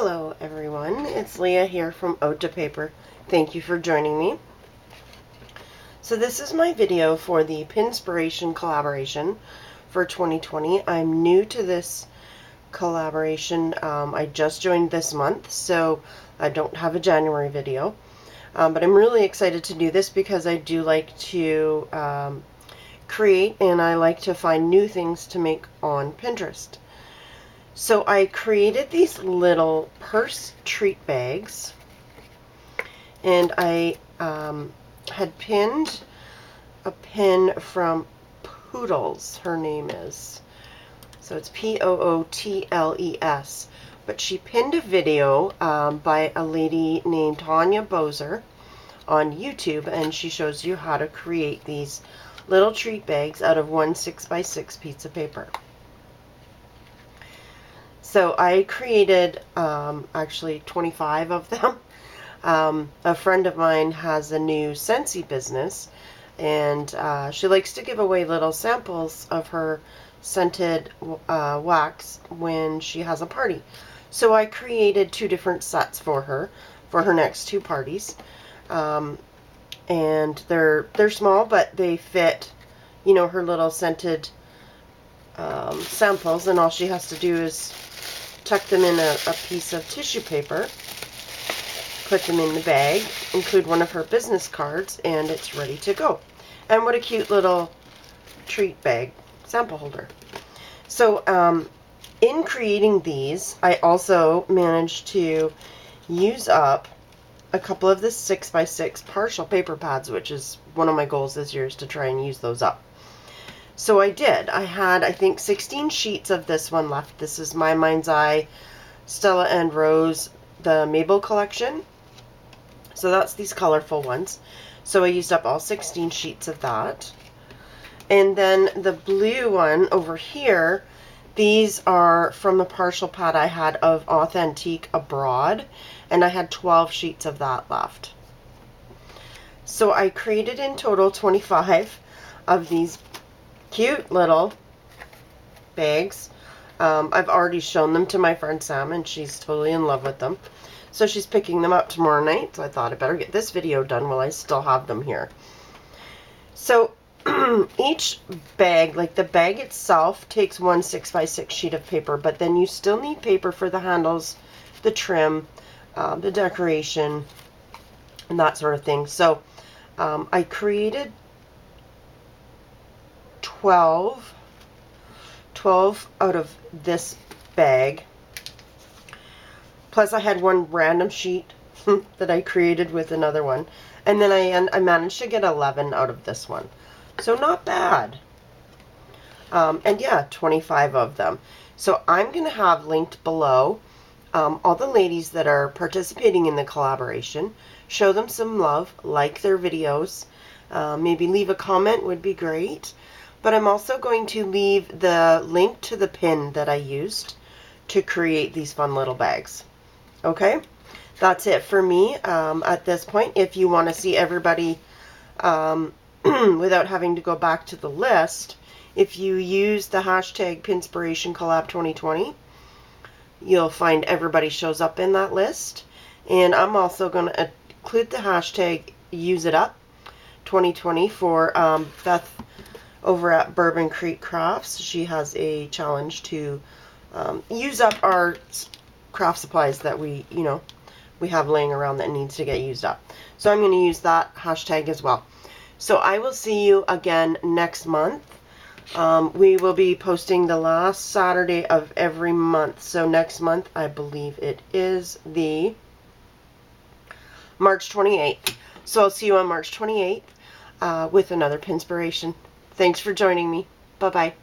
Hello everyone, it's Leah here from Ode to Paper. Thank you for joining me. So this is my video for the Pinspiration collaboration for 2020. I'm new to this collaboration. I just joined this month, so I don't have a January video. But I'm really excited to do this because I do like to create, and I like to find new things to make on Pinterest. So I created these little purse treat bags, and I had pinned a pin from Poodles, her name is. So it's Pootles. But she pinned a video by a lady named Tanya Bozer on YouTube, and she shows you how to create these little treat bags out of one 6x6 piece of paper. So I created actually 25 of them. A friend of mine has a new Scentsy business, and she likes to give away little samples of her scented wax when she has a party. So I created two different sets for her next two parties. And they're small, but they fit, you know, her little scented samples, and all she has to do is tuck them in a piece of tissue paper, put them in the bag, include one of her business cards, and it's ready to go. And what a cute little treat bag sample holder. So in creating these, I also managed to use up a couple of the 6x6 partial paper pads, which is one of my goals this year, is to try and use those up. So I did. I had, I think, 16 sheets of this one left. This is my Mind's Eye Stella and Rose, the Mabel collection. So that's these colorful ones. So I used up all 16 sheets of that. And then the blue one over here, these are from the partial pad I had of Authentique Abroad, and I had 12 sheets of that left. So I created in total 25 of these cute little bags. I've already shown them to my friend Sam, and she's totally in love with them. So she's picking them up tomorrow night, so I thought I better get this video done while I still have them here. So each bag, like the bag itself, takes one 6x6 sheet of paper, but then you still need paper for the handles, the trim, the decoration, and that sort of thing. So I created 12 out of this bag, plus I had one random sheet that I created with another one, and then I managed to get 11 out of this one, so not bad. And yeah, 25 of them. So I'm gonna have linked below all the ladies that are participating in the collaboration. Show them some love, like their videos, maybe leave a comment would be great. But I'm also going to leave the link to the pin that I used to create these fun little bags. Okay, that's it for me at this point. If you want to see everybody without having to go back to the list, if you use the hashtag Pinspiration Collab 2020, you'll find everybody shows up in that list. And I'm also going to include the hashtag Use It Up 2020 for Beth over at Bourbon Creek Crafts. She has a challenge to use up our craft supplies that we have laying around that needs to get used up. So I'm going to use that hashtag as well. So I will see you again next month. We will be posting the last Saturday of every month. So next month, I believe it is the March 28th. So I'll see you on March 28th with another Pinspiration. Thanks for joining me. Bye-bye.